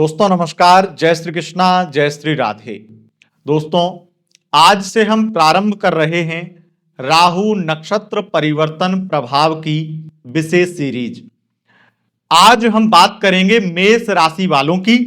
दोस्तों नमस्कार, जय श्री कृष्णा, जय श्री राधे। दोस्तों आज से हम प्रारंभ कर रहे हैं राहु नक्षत्र परिवर्तन प्रभाव की विशेष सीरीज। आज हम बात करेंगे मेष राशि वालों की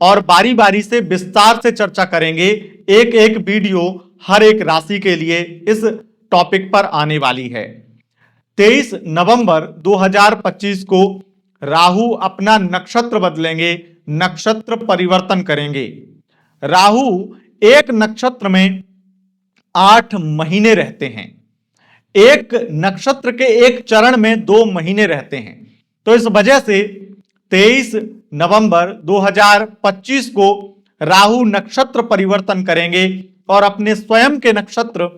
और बारी बारी से विस्तार से चर्चा करेंगे। एक एक वीडियो हर एक राशि के लिए इस टॉपिक पर आने वाली है। 23 नवंबर 2025 को राहु अपना नक्षत्र बदलेंगे, नक्षत्र परिवर्तन करेंगे। राहु एक नक्षत्र में 8 महीने रहते हैं, एक नक्षत्र के एक चरण में 2 महीने रहते हैं। तो इस वजह से 23 नवंबर 2025 को राहु नक्षत्र परिवर्तन करेंगे और अपने स्वयं के नक्षत्र,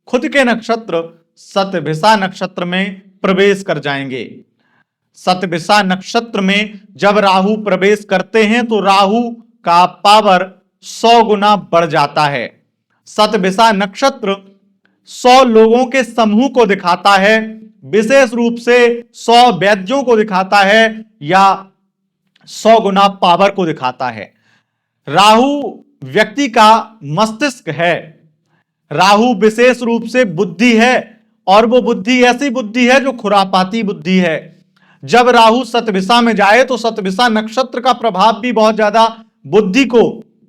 खुद के नक्षत्र शतभिषा नक्षत्र में प्रवेश कर जाएंगे। शतभिषा नक्षत्र में जब राहु प्रवेश करते हैं तो राहु का पावर 100 गुना बढ़ जाता है। शतभिषा नक्षत्र 100 लोगों के समूह को दिखाता है, विशेष रूप से 100 वैद्यों को दिखाता है या 100 गुना पावर को दिखाता है। राहु व्यक्ति का मस्तिष्क है, राहु विशेष रूप से बुद्धि है और वो बुद्धि ऐसी बुद्धि है जो खुरापाती बुद्धि है। जब राहु शतभिषा में जाए तो शतभिषा नक्षत्र का प्रभाव भी बहुत ज्यादा बुद्धि को,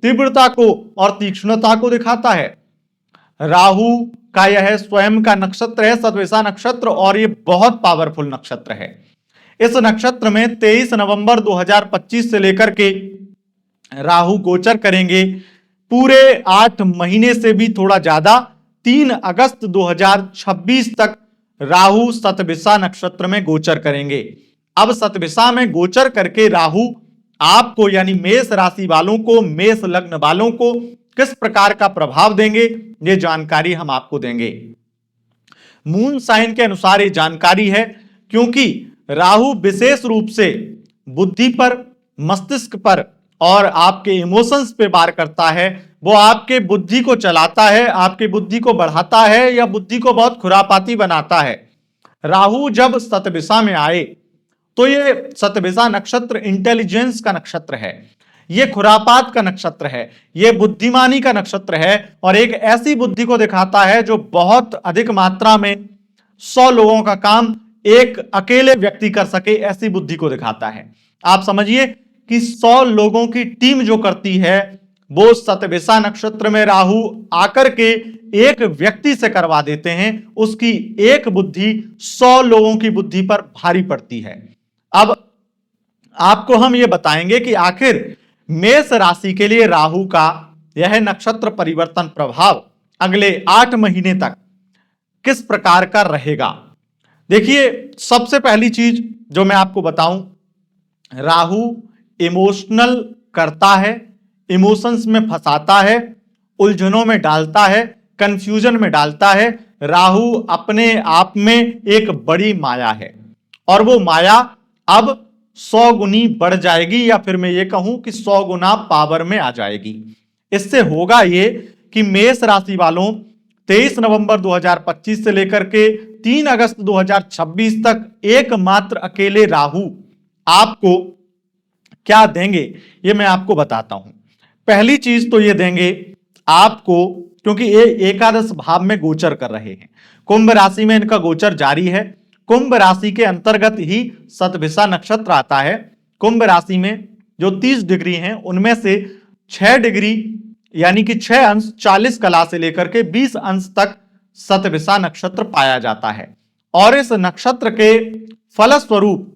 तीव्रता को और तीक्ष्णता को दिखाता है। राहु का यह स्वयं का नक्षत्र है शतभिषा नक्षत्र और ये बहुत पावरफुल नक्षत्र है। इस नक्षत्र में 23 नवंबर 2025 से लेकर के राहु गोचर करेंगे पूरे 8 महीने से भी थोड़ा ज्यादा। 3 अगस्त 2026 तक राहु शतभिषा नक्षत्र में गोचर करेंगे। अब शतभिषा में गोचर करके राहु आपको यानी मेष राशि वालों को, मेष लग्न वालों को किस प्रकार का प्रभाव देंगे, ये जानकारी हम आपको देंगे। मून साइन के अनुसार ये जानकारी है क्योंकि राहु विशेष रूप से बुद्धि पर, मस्तिष्क पर और आपके इमोशंस पे वार करता है। वो आपके बुद्धि को चलाता है, आपकी बुद्धि को बढ़ाता है या बुद्धि को बहुत खुरापाती बनाता है। राहु जब शतभिषा में आए तो ये शतभिषा नक्षत्र इंटेलिजेंस का नक्षत्र है, ये खुरापात का नक्षत्र है, ये बुद्धिमानी का नक्षत्र है और एक ऐसी बुद्धि को दिखाता है जो बहुत अधिक मात्रा में 100 लोगों का काम एक अकेले व्यक्ति कर सके, ऐसी बुद्धि को दिखाता है। आप समझिए कि 100 लोगों की टीम जो करती है वो शतभिषा नक्षत्र में राहु आकर के एक व्यक्ति से करवा देते हैं। उसकी एक बुद्धि 100 लोगों की बुद्धि पर भारी पड़ती है। अब आपको हम ये बताएंगे कि आखिर मेष राशि के लिए राहु का यह नक्षत्र परिवर्तन प्रभाव अगले 8 महीने तक किस प्रकार का रहेगा। देखिए, सबसे पहली चीज जो मैं आपको बताऊं, राहु इमोशनल करता है, इमोशंस में फंसाता है, उलझनों में डालता है, कंफ्यूजन में डालता है। राहु अपने आप में एक बड़ी माया है और वो माया अब 100 गुनी बढ़ जाएगी या फिर मैं ये कहूं कि 100 गुना पावर में आ जाएगी। इससे होगा ये कि मेष राशि वालों 23 नवंबर 2025 से लेकर के 3 अगस्त 2026 तक एकमात्र अकेले राहु आपको क्या देंगे ये मैं आपको बताता हूं। पहली चीज तो ये देंगे आपको, क्योंकि ये एकादश भाव में गोचर कर रहे हैं, कुंभ राशि में इनका गोचर जारी है। कुंभ राशि के अंतर्गत ही शतभिषा नक्षत्र आता है। कुंभ राशि में जो 30 डिग्री हैं उनमें से 6 डिग्री यानी कि 6 अंश 40 कला से लेकर के 20 अंश तक शतभिषा नक्षत्र पाया जाता है और इस नक्षत्र के फलस्वरूप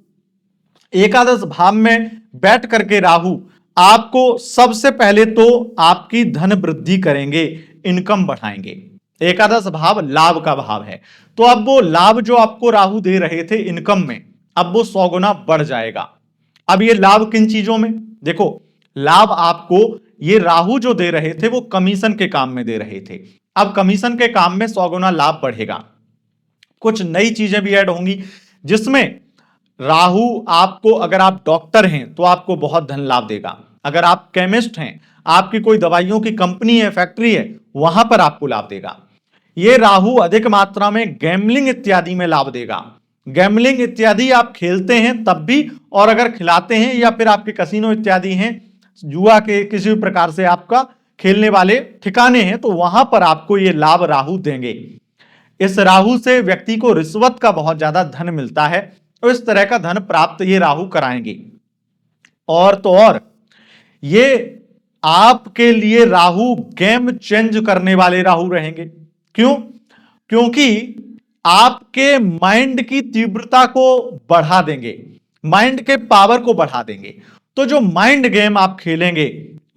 एकादश भाव में बैठ करके राहु आपको सबसे पहले तो आपकी धन वृद्धि करेंगे, इनकम बढ़ाएंगे। एकादश भाव लाभ का भाव है, तो अब वो लाभ जो आपको राहु दे रहे थे इनकम में, अब वो 100 गुना बढ़ जाएगा। अब ये लाभ किन चीजों में, देखो लाभ आपको ये राहु जो दे रहे थे वो कमीशन के काम में दे रहे थे, अब कमीशन के काम में 100 गुना लाभ बढ़ेगा। कुछ नई चीजें भी ऐड होंगी जिसमें राहु आपको, अगर आप डॉक्टर हैं तो आपको बहुत धन लाभ देगा, अगर आप केमिस्ट हैं, आपकी कोई दवाइयों की कंपनी है, फैक्ट्री है, वहां पर आपको लाभ देगा। ये राहु अधिक मात्रा में गैम्बलिंग इत्यादि में लाभ देगा। गैम्बलिंग इत्यादि आप खेलते हैं तब भी, और अगर खिलाते हैं या फिर आपके कसिनो इत्यादि हैं जुआ के किसी भी प्रकार से आपका खेलने वाले ठिकाने हैं, तो वहां पर आपको ये लाभ राहु देंगे। इस राहु से व्यक्ति को रिश्वत का बहुत ज्यादा धन मिलता है, और इस तरह का धन प्राप्त ये राहु कराएंगे। और तो और ये आपके लिए राहु गेम चेंज करने वाले राहु रहेंगे। क्यों? क्योंकि आपके माइंड की तीव्रता को बढ़ा देंगे, माइंड के पावर को बढ़ा देंगे। तो जो माइंड गेम आप खेलेंगे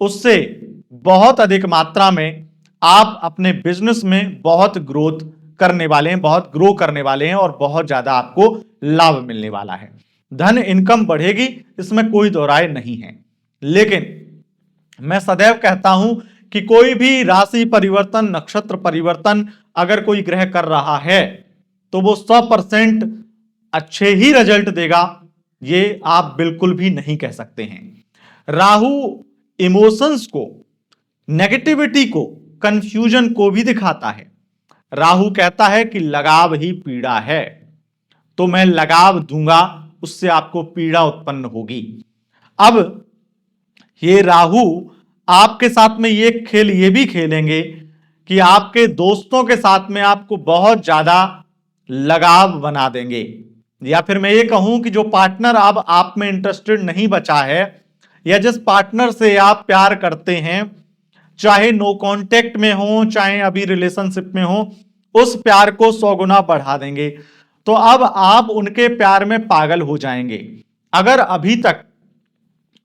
उससे बहुत अधिक मात्रा में आप अपने बिजनेस में बहुत ग्रोथ करने वाले हैं, बहुत ग्रो करने वाले हैं, और बहुत ज्यादा आपको लाभ मिलने वाला है। धन इनकम बढ़ेगी, इसमें कोई दो राय नहीं है। लेकिन मैं सदैव कहता हूं कि कोई भी राशि परिवर्तन, नक्षत्र परिवर्तन अगर कोई ग्रह कर रहा है तो वो 100% अच्छे ही रिजल्ट देगा, ये आप बिल्कुल भी नहीं कह सकते हैं। राहु इमोशंस को, नेगेटिविटी को, कंफ्यूजन को भी दिखाता है। राहु कहता है कि लगाव ही पीड़ा है, तो मैं लगाव दूंगा, उससे आपको पीड़ा उत्पन्न होगी। अब ये राहु आपके साथ में ये खेल ये भी खेलेंगे कि आपके दोस्तों के साथ में आपको बहुत ज्यादा लगाव बना देंगे, या फिर मैं ये कहूं कि जो पार्टनर अब आप में इंटरेस्टेड नहीं बचा है, या जिस पार्टनर से आप प्यार करते हैं, चाहे नो कांटेक्ट में हो चाहे अभी रिलेशनशिप में हो, उस प्यार को 100 गुना बढ़ा देंगे। तो अब आप उनके प्यार में पागल हो जाएंगे। अगर अभी तक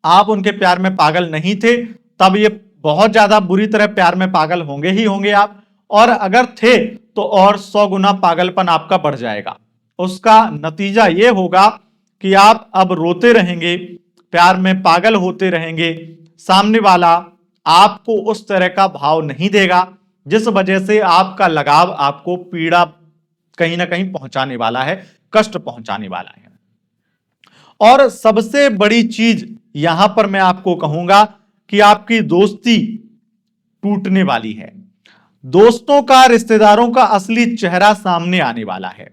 आप उनके प्यार में पागल नहीं थे, तब ये बहुत ज्यादा बुरी तरह प्यार में पागल होंगे ही होंगे आप, और अगर थे तो और 100 गुना पागलपन आपका बढ़ जाएगा। उसका नतीजा ये होगा कि आप अब रोते रहेंगे, प्यार में पागल होते रहेंगे, सामने वाला आपको उस तरह का भाव नहीं देगा, जिस वजह से आपका लगाव आपको पीड़ा कहीं ना कहीं पहुंचाने वाला है, कष्ट पहुंचाने वाला है। और सबसे बड़ी चीज यहां पर मैं आपको कहूंगा कि आपकी दोस्ती टूटने वाली है। दोस्तों का, रिश्तेदारों का असली चेहरा सामने आने वाला है।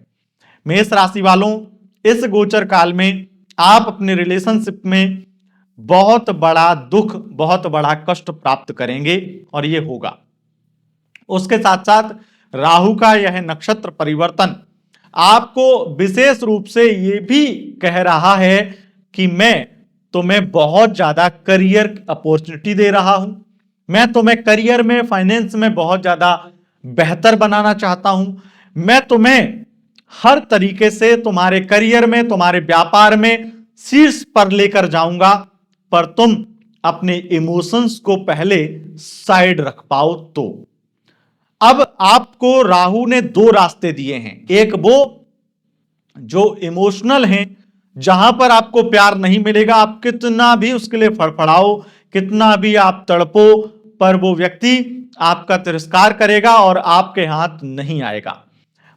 मेष राशि वालों, इस गोचर काल में आप अपने रिलेशनशिप में बहुत बड़ा दुख, बहुत बड़ा कष्ट प्राप्त करेंगे, और यह होगा। उसके साथ साथ राहु का यह नक्षत्र परिवर्तन आपको विशेष रूप से यह भी कह रहा है कि मैं तुम्हें बहुत ज्यादा करियर अपॉर्चुनिटी दे रहा हूं, मैं तुम्हें करियर में, फाइनेंस में बहुत ज्यादा बेहतर बनाना चाहता हूं, मैं तुम्हें हर तरीके से तुम्हारे करियर में, तुम्हारे व्यापार में शीर्ष पर लेकर जाऊंगा, पर तुम अपने इमोशंस को पहले साइड रख पाओ। तो अब आपको राहु ने दो रास्ते दिए हैं। एक वो जो इमोशनल हैं, जहां पर आपको प्यार नहीं मिलेगा, आप कितना भी उसके लिए फड़फड़ाओ, कितना भी आप तड़पो, पर वो व्यक्ति आपका तिरस्कार करेगा और आपके हाथ नहीं आएगा।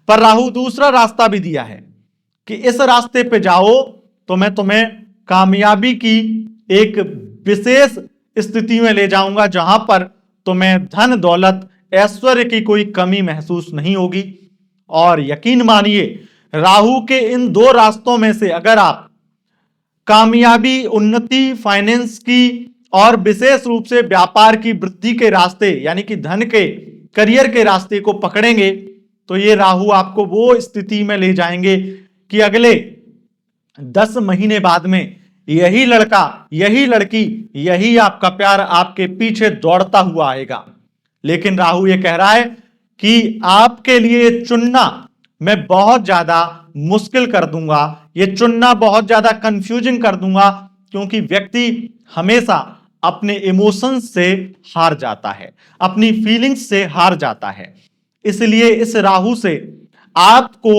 पर राहु दूसरा रास्ता भी दिया है कि इस रास्ते पे जाओ तो मैं तुम्हें कामयाबी की एक विशेष स्थिति में ले जाऊंगा, जहां पर तुम्हें धन दौलत ऐश्वर्य की कोई कमी महसूस नहीं होगी। और यकीन मानिए, राहु के इन दो रास्तों में से अगर आप कामयाबी, उन्नति, फाइनेंस की और विशेष रूप से व्यापार की वृद्धि के रास्ते, यानी कि धन के, करियर के रास्ते को पकड़ेंगे, तो ये राहु आपको वो स्थिति में ले जाएंगे कि अगले 10 महीने बाद में यही लड़का, यही लड़की, यही आपका प्यार आपके पीछे दौड़ता हुआ आएगा। लेकिन राहु ये कह रहा है कि आपके लिए चुनना मैं बहुत ज्यादा मुश्किल कर दूंगा, ये चुनना बहुत ज्यादा कंफ्यूजिंग कर दूंगा, क्योंकि व्यक्ति हमेशा अपने इमोशंस से हार जाता है, अपनी फीलिंग्स से हार जाता है। इसलिए इस राहु से आपको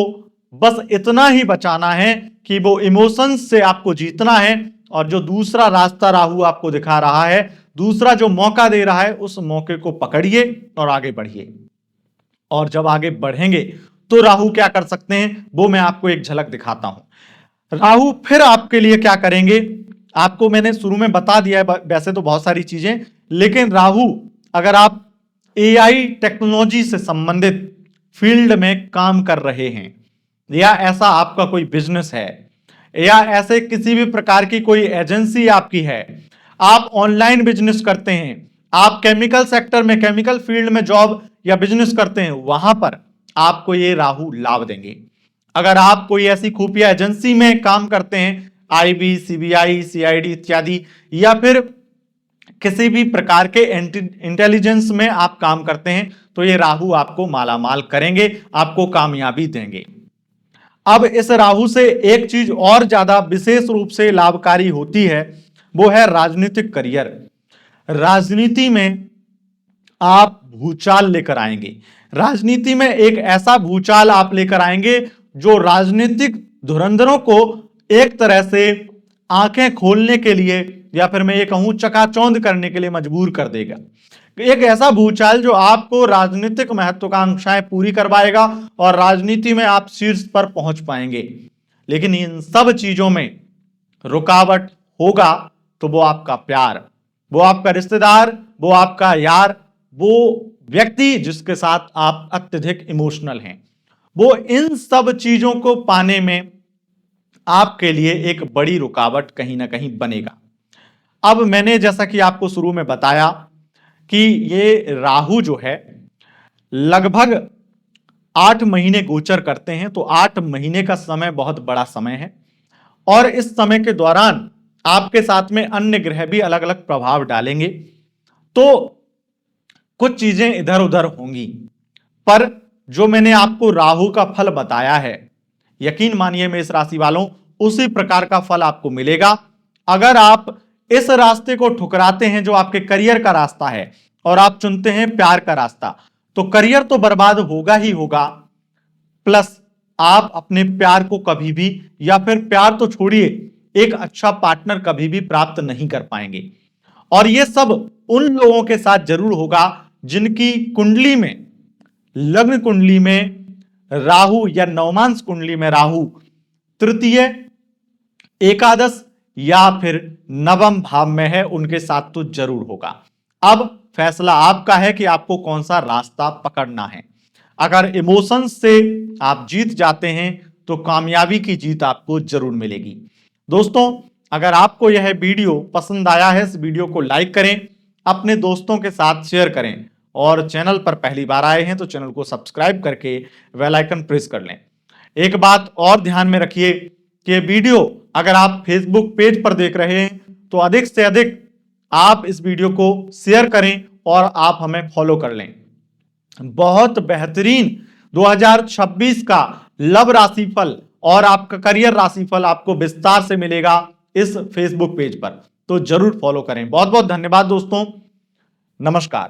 बस इतना ही बचाना है कि वो इमोशंस से आपको जीतना है, और जो दूसरा रास्ता राहु आपको दिखा रहा है, दूसरा जो मौका दे रहा है, उस मौके को पकड़िए और आगे बढ़िए। और जब आगे बढ़ेंगे तो राहु क्या कर सकते हैं, वो मैं आपको एक झलक दिखाता हूं। राहु फिर आपके लिए क्या करेंगे, आपको मैंने शुरू में बता दिया है वैसे तो बहुत सारी चीजें, लेकिन राहु, अगर आप एआई टेक्नोलॉजी से संबंधित फील्ड में काम कर रहे हैं, या ऐसा आपका कोई बिजनेस है, या ऐसे किसी भी प्रकार की कोई एजेंसी आपकी है, आप ऑनलाइन बिजनेस करते हैं, आप केमिकल सेक्टर में, केमिकल फील्ड में जॉब या बिजनेस करते हैं, वहां पर आपको ये राहु लाभ देंगे। अगर आप कोई ऐसी खुफिया एजेंसी में काम करते हैं, आईबी, सीबीआई, सीआईडी इत्यादि, या फिर किसी भी प्रकार के इंटेलिजेंस में आप काम करते हैं, तो ये राहु आपको मालामाल करेंगे, आपको कामयाबी देंगे। अब इस राहु से एक चीज और ज्यादा विशेष रूप से लाभकारी होती है, वो है राजनीतिक करियर। राजनीति में आप भूचाल लेकर आएंगे। राजनीति में एक ऐसा भूचाल आप लेकर आएंगे जो राजनीतिक धुरंधरों को एक तरह से आंखें खोलने के लिए, या फिर मैं ये कहूं चकाचौंध करने के लिए मजबूर कर देगा। एक ऐसा भूचाल जो आपको राजनीतिक महत्वाकांक्षाएं पूरी करवाएगा और राजनीति में आप शीर्ष पर पहुंच पाएंगे। लेकिन इन सब चीजों में रुकावट होगा तो वो आपका प्यार, वो आपका रिश्तेदार, वो आपका यार, वो व्यक्ति जिसके साथ आप अत्यधिक इमोशनल हैं, वो इन सब चीजों को पाने में आपके लिए एक बड़ी रुकावट कहीं ना कहीं बनेगा। अब मैंने जैसा कि आपको शुरू में बताया कि ये राहु जो है लगभग 8 महीने गोचर करते हैं, तो 8 महीने का समय बहुत बड़ा समय है, और इस समय के दौरान आपके साथ में अन्य ग्रह भी अलग अलग प्रभाव डालेंगे, तो कुछ चीजें इधर उधर होंगी। पर जो मैंने आपको राहु का फल बताया है, यकीन मानिए मेष राशि वालों, उसी प्रकार का फल आपको मिलेगा। अगर आप इस रास्ते को ठुकराते हैं जो आपके करियर का रास्ता है, और आप चुनते हैं प्यार का रास्ता, तो करियर तो बर्बाद होगा ही होगा, प्लस आप अपने प्यार को कभी भी, या फिर प्यार तो छोड़िए, एक अच्छा पार्टनर कभी भी प्राप्त नहीं कर पाएंगे। और यह सब उन लोगों के साथ जरूर होगा जिनकी कुंडली में, लग्न कुंडली में राहु या नवमांश कुंडली में राहु तृतीय, एकादश या फिर नवम भाव में है, उनके साथ तो जरूर होगा। अब फैसला आपका है कि आपको कौन सा रास्ता पकड़ना है। अगर इमोशंस से आप जीत जाते हैं तो कामयाबी की जीत आपको जरूर मिलेगी। दोस्तों, अगर आपको यह वीडियो पसंद आया है, इस वीडियो को लाइक करें, अपने दोस्तों के साथ शेयर करें, और चैनल पर पहली बार आए हैं तो चैनल को सब्सक्राइब करके बेल आइकन प्रेस कर लें। एक बात और ध्यान में रखिए कि वीडियो अगर आप फेसबुक पेज पर देख रहे हैं तो अधिक से अधिक आप इस वीडियो को शेयर करें और आप हमें फॉलो कर लें। बहुत बेहतरीन 2026 का लव राशिफल और आपका करियर राशिफल आपको विस्तार से मिलेगा इस फेसबुक पेज पर, तो जरूर फॉलो करें। बहुत बहुत धन्यवाद दोस्तों, नमस्कार।